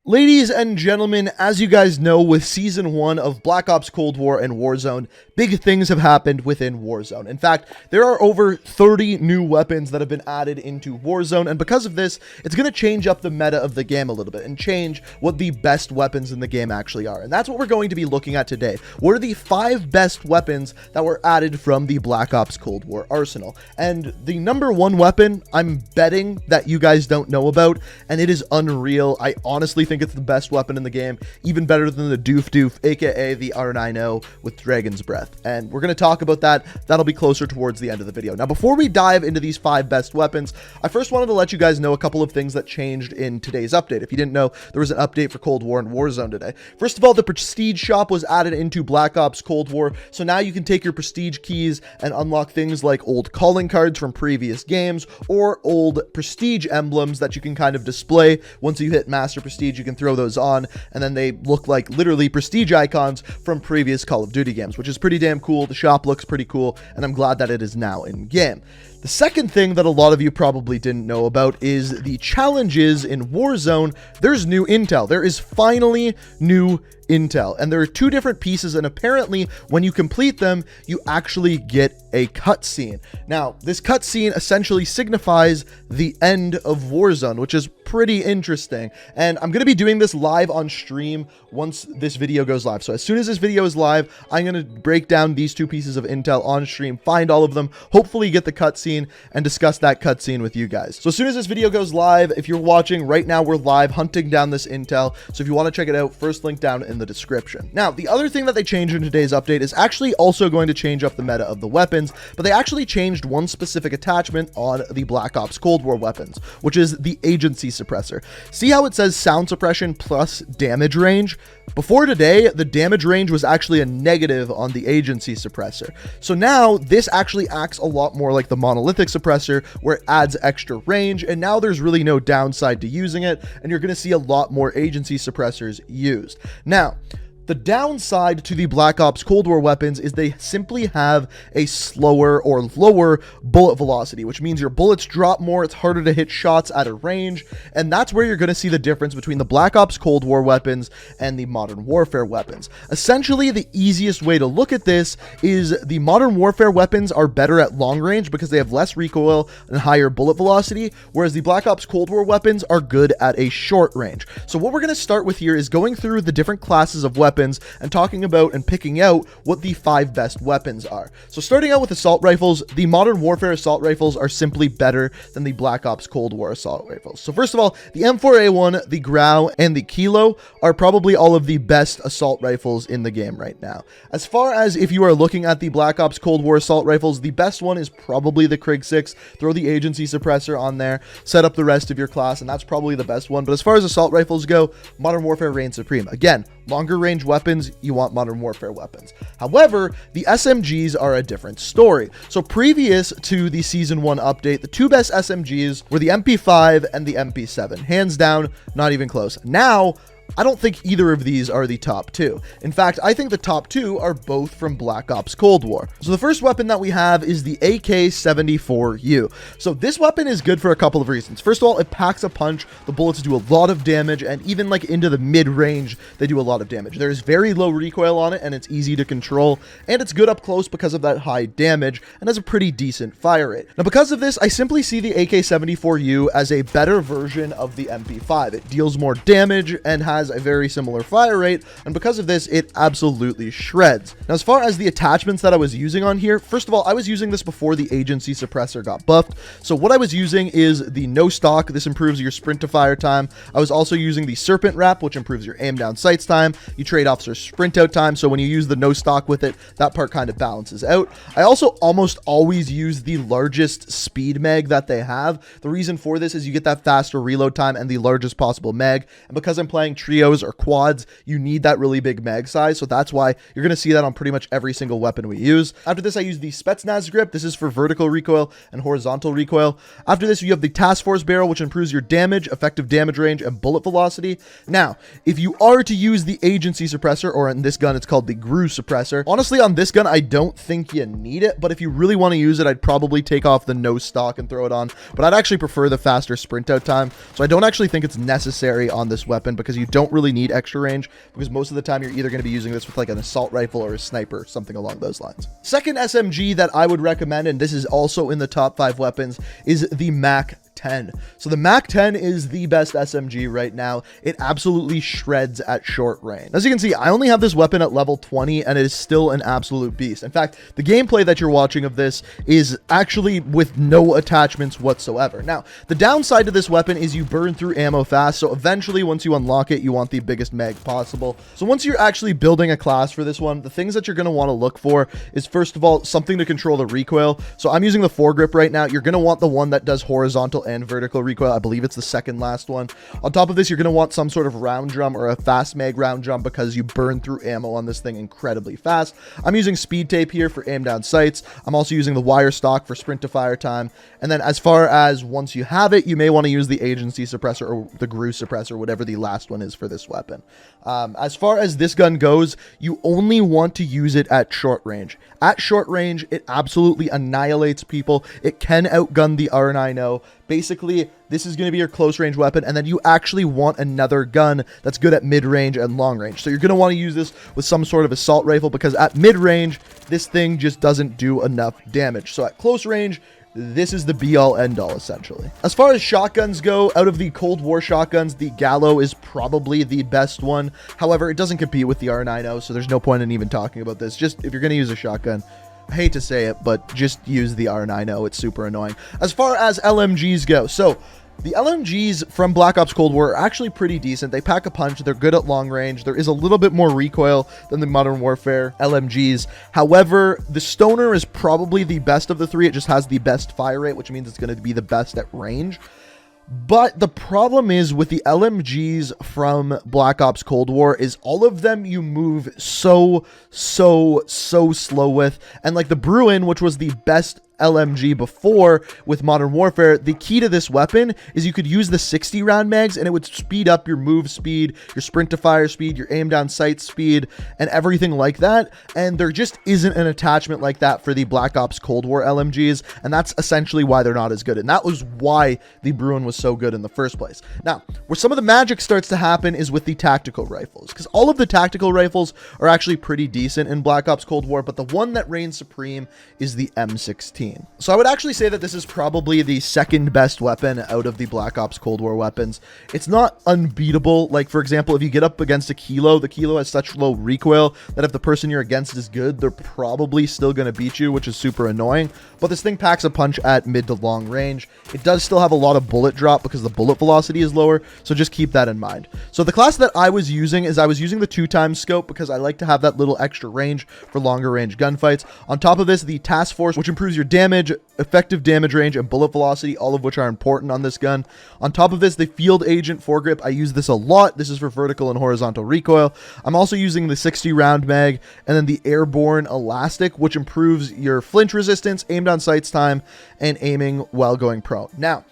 Ladies and gentlemen, as you guys know, with Season 1 of Black Ops Cold War and Warzone, big things have happened within Warzone. In fact, there are over 30 new weapons that have been added into Warzone, and because of this, it's going to change up the meta of the game a little bit and change what the best weapons in the game actually are. And that's what we're going to be looking at today. What are the 5 best weapons that were added from the Black Ops Cold War arsenal? And the number 1 weapon, I'm betting that you guys don't know about, and it is unreal. I honestly think it's the best weapon in the game, even better than the Doof, aka the R90 with Dragon's Breath. And we're going to talk about that. That'll be closer towards the end of the video. Now, before we dive into these 5 best weapons, I first wanted to let you guys know a couple of things that changed in today's update. If you didn't know, there was an update for Cold War and Warzone today. First of all, the Prestige shop was added into Black Ops Cold War, so now you can take your Prestige keys and unlock things like old calling cards from previous games or old Prestige emblems that you can kind of display. Once you hit Master Prestige, you can throw those on, and then they look like literally Prestige icons from previous Call of Duty games, which is pretty damn cool. The shop looks pretty cool, and I'm glad that it is now in game. The second thing that a lot of you probably didn't know about is the challenges in Warzone. There's new intel. There is finally new intel, and there are 2 different pieces, and apparently when you complete them, you actually get a cutscene. Now, this cutscene essentially signifies the end of Warzone, which is pretty interesting, and I'm going to be doing this live on stream once this video goes live. So as soon as this video is live, I'm going to break down these 2 pieces of intel on stream, find all of them, hopefully get the cutscene, and discuss that cutscene with you guys. So as soon as this video goes live, if you're watching right now, we're live hunting down this intel. So if you want to check it out, first link down in the description. Now, the other thing that they changed in today's update is actually also going to change up the meta of the weapons, but they actually changed one specific attachment on the Black Ops Cold War weapons, which is the agency suppressor. See how it says sound suppression plus damage range? Before today, the damage range was actually a negative on the agency suppressor. So now this actually acts a lot more like the monolithic suppressor, where it adds extra range, and now there's really no downside to using it, and you're going to see a lot more agency suppressors used. Now, the downside to the Black Ops Cold War weapons is they simply have a slower or lower bullet velocity, which means your bullets drop more, it's harder to hit shots at a range, and that's where you're going to see the difference between the Black Ops Cold War weapons and the Modern Warfare weapons. Essentially, the easiest way to look at this is the Modern Warfare weapons are better at long range because they have less recoil and higher bullet velocity, whereas the Black Ops Cold War weapons are good at a short range. So what we're going to start with here is going through the different classes of weapons and talking about and picking out what the 5 best weapons are. So starting out with assault rifles, the Modern Warfare assault rifles are simply better than the Black Ops Cold War assault rifles. So first of all, the M4A1, the Grau, and the Kilo are probably all of the best assault rifles in the game right now. As far as if you are looking at the Black Ops Cold War assault rifles, the best one is probably the Krig 6. Throw the agency suppressor on there, set up the rest of your class, and that's probably the best one. But as far as assault rifles go, Modern Warfare reigns supreme. Again, longer range weapons, you want Modern Warfare weapons. However, the SMGs are a different story. So previous to the Season 1 update, the 2 best SMGs were the MP5 and the MP7. Hands down, not even close. Now, I don't think either of these are the top 2. In fact, I think the top 2 are both from Black Ops Cold War. So the first weapon that we have is the AK-74U. So this weapon is good for a couple of reasons. First of all, it packs a punch. The bullets do a lot of damage, and even like into the mid-range, they do a lot of damage. There's very low recoil on it, and it's easy to control, and it's good up close because of that high damage, and has a pretty decent fire rate. Now, because of this, I simply see the AK-74U as a better version of the MP5. It deals more damage and has a very similar fire rate, and because of this, it absolutely shreds. Now, as far as the attachments that I was using on here, first of all, I was using this before the agency suppressor got buffed. So what I was using is the no stock. This improves your sprint to fire time. I was also using the serpent wrap, which improves your aim down sights time. You trade off your sprint out time, so when you use the no stock with it, that part kind of balances out. I also almost always use the largest speed mag that they have. The reason for this is you get that faster reload time and the largest possible mag, and because I'm playing trios or quads, you need that really big mag size, so that's why you're going to see that on pretty much every single weapon we use. After this, I use the Spetsnaz grip. This is for vertical recoil and horizontal recoil. After this, you have the Task Force barrel, which improves your damage, effective damage range, and bullet velocity. Now, if you are to use the agency suppressor, or in this gun, it's called the GRU suppressor. Honestly, on this gun, I don't think you need it, but if you really want to use it, I'd probably take off the no stock and throw it on, but I'd actually prefer the faster sprint out time, so I don't actually think it's necessary on this weapon because you don't really need extra range because most of the time you're either going to be using this with like an assault rifle or a sniper, something along those lines. Second SMG that I would recommend, and this is also in the top 5 weapons, is the MAC 10. So the MAC 10 is the best SMG right now. It absolutely shreds at short range. As you can see, I only have this weapon at level 20 and it is still an absolute beast. In fact, the gameplay that you're watching of this is actually with no attachments whatsoever. Now, the downside to this weapon is you burn through ammo fast, so eventually once you unlock it, you want the biggest mag possible. So once you're actually building a class for this one, the things that you're going to want to look for is, first of all, something to control the recoil. So I'm using the foregrip right now. You're going to want the one that does horizontal and vertical recoil. I believe it's the second last one. On top of this, you're going to want some sort of round drum or a fast mag round drum because you burn through ammo on this thing incredibly fast. I'm using speed tape here for aim down sights. I'm also using the wire stock for sprint to fire time. And then as far as once you have it, you may want to use the agency suppressor or the GRU suppressor, whatever the last one is for this weapon. As far as this gun goes, you only want to use it at short range. At short range, it absolutely annihilates people. It can outgun the R9O. Basically, this is going to be your close range weapon, and then you actually want another gun that's good at mid range and long range. So you're going to want to use this with some sort of assault rifle because at mid range, this thing just doesn't do enough damage. So at close range, this is the be-all, end-all, essentially. As far as shotguns go, out of the Cold War shotguns, the Gallo is probably the best one. However, it doesn't compete with the R9O, so there's no point in even talking about this. Just, if you're going to use a shotgun, I hate to say it, but just use the R9O. It's super annoying. As far as LMGs go, so the LMGs from Black Ops Cold War are actually pretty decent. They pack a punch. They're good at long range. There is a little bit more recoil than the Modern Warfare LMGs. However, the Stoner is probably the best of the three. It just has the best fire rate, which means it's going to be the best at range. But the problem is with the LMGs from Black Ops Cold War is all of them you move so slow with. And like the Bruin, which was the best LMG before with Modern Warfare, the key to this weapon is you could use the 60 round mags and it would speed up your move speed, your sprint to fire speed, your aim down sight speed, and everything like that. And there just isn't an attachment like that for the Black Ops Cold War LMGs, and that's essentially why they're not as good. And that was why the Bruin was so good in the first place. Now, where some of the magic starts to happen is with the tactical rifles, because all of the tactical rifles are actually pretty decent in Black Ops Cold War, but the one that reigns supreme is the M16. So I would actually say that this is probably the second best weapon out of the Black Ops Cold War weapons. It's not unbeatable. Like, for example, if you get up against a Kilo, the Kilo has such low recoil that if the person you're against is good, they're probably still going to beat you, which is super annoying. But this thing packs a punch at mid to long range. It does still have a lot of bullet drop because the bullet velocity is lower, so just keep that in mind. So the class that I was using is I was using the 2x scope because I like to have that little extra range for longer range gunfights. On top of this, the Task Force, which improves your damage, effective damage range, and bullet velocity, all of which are important on this gun. On top of this, the Field Agent foregrip, I use this a lot. This is for vertical and horizontal recoil. I'm also using the 60 round mag, and then the Airborne Elastic, which improves your flinch resistance, aim down sights time, and aiming while going prone. Now,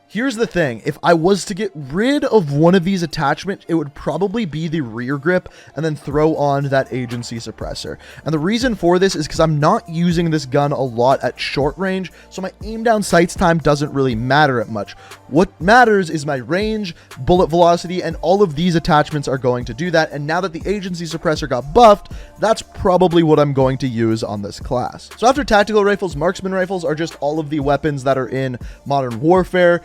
here's the thing. If I was to get rid of one of these attachments, it would probably be the rear grip and then throw on that agency suppressor. And the reason for this is because I'm not using this gun a lot at short range, so my aim down sights time doesn't really matter at much. What matters is my range, bullet velocity, and all of these attachments are going to do that. And now that the agency suppressor got buffed, that's probably what I'm going to use on this class. So after tactical rifles, marksman rifles are just all of the weapons that are in Modern Warfare.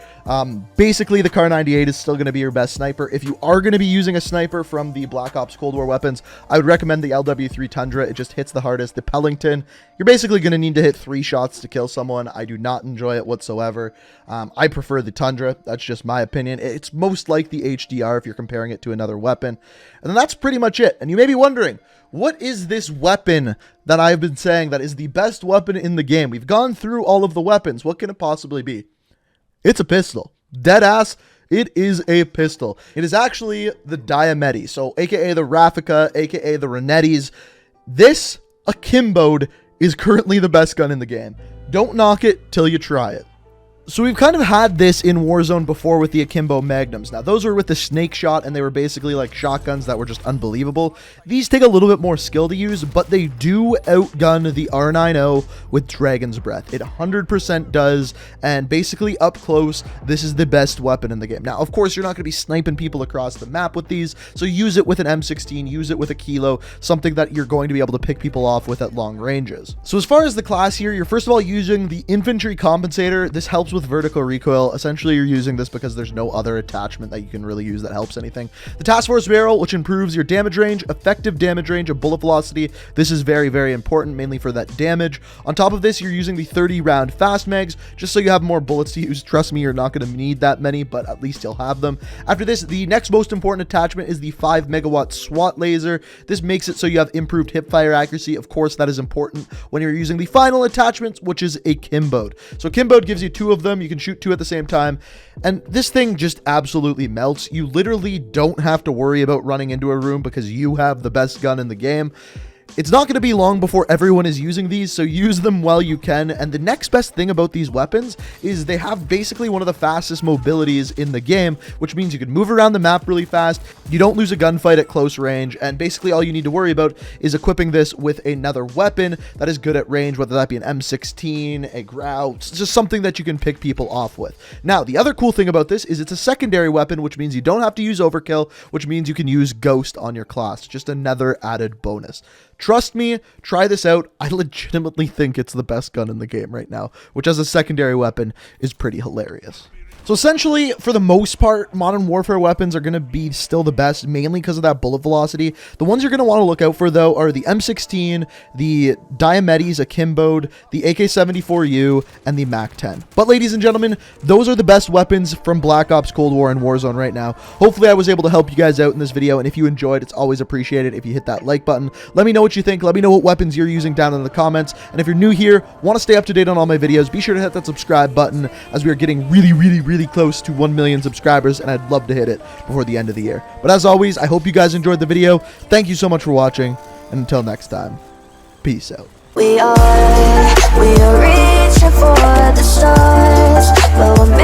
Basically, the Kar98 is still going to be your best sniper. If you are going to be using a sniper from the Black Ops Cold War weapons, I would recommend the LW3 Tundra. It just hits the hardest. The Pellington, you're basically going to need to hit 3 shots to kill someone. I do not enjoy it whatsoever. I prefer the Tundra. That's just my opinion. It's most like the HDR if you're comparing it to another weapon. And then that's pretty much it. And you may be wondering, what is this weapon that I've been saying that is the best weapon in the game? We've gone through all of the weapons. What can it possibly be? It's a pistol. Dead ass. It is a pistol. It is actually the DIAMATTI. So, aka the Raffica, aka the Renettis. This, akimboed, is currently the best gun in the game. Don't knock it till you try it. So we've kind of had this in Warzone before with the Akimbo Magnums. Now, those were with the snake shot, and they were basically like shotguns that were just unbelievable. These take a little bit more skill to use, but they do outgun the R90 with Dragon's Breath. It 100% does, and basically up close, this is the best weapon in the game. Now, of course, you're not going to be sniping people across the map with these, so use it with an M16, use it with a Kilo, something that you're going to be able to pick people off with at long ranges. So as far as the class here, you're first of all using the Infantry Compensator. This helps with vertical recoil. Essentially, you're using this because there's no other attachment that you can really use that helps anything. The Task Force Barrel, which improves your damage range, effective damage range, and bullet velocity. This is very, very important, mainly for that damage. On top of this, you're using the 30-round fast mags, just so you have more bullets to use. Trust me, you're not going to need that many, but at least you'll have them. After this, the next most important attachment is the 5 megawatt SWAT laser. This makes it so you have improved hipfire accuracy. Of course, that is important when you're using the final attachment, which is a Kimbode. So Kimbode gives you 2 of them. You can shoot 2 at the same time, and this thing just absolutely melts. You literally don't have to worry about running into a room because you have the best gun in the game. It's not going to be long before everyone is using these, so use them while you can. And the next best thing about these weapons is they have basically one of the fastest mobilities in the game, which means you can move around the map really fast. You don't lose a gunfight at close range, and basically all you need to worry about is equipping this with another weapon that is good at range, whether that be an M16, a Grout, just something that you can pick people off with. Now, the other cool thing about this is it's a secondary weapon, which means you don't have to use overkill, which means you can use Ghost on your class. Just another added bonus. Trust me, try this out. I legitimately think it's the best gun in the game right now, which as a secondary weapon is pretty hilarious. So essentially, for the most part, Modern Warfare weapons are going to be still the best, mainly because of that bullet velocity. The ones you're going to want to look out for, though, are the M16, the DIAMATTI's Akimbode, the AK-74U, and the MAC-10. But ladies and gentlemen, those are the best weapons from Black Ops Cold War and Warzone right now. Hopefully, I was able to help you guys out in this video, and if you enjoyed, it's always appreciated if you hit that like button. Let me know what you think. Let me know what weapons you're using down in the comments. And if you're new here, want to stay up to date on all my videos, be sure to hit that subscribe button, as we are getting really close to 1 million subscribers, and I'd love to hit it before the end of the year. But as always, I hope you guys enjoyed the video. Thank you so much for watching, and until next time, peace out. We are reaching for the stars, but we're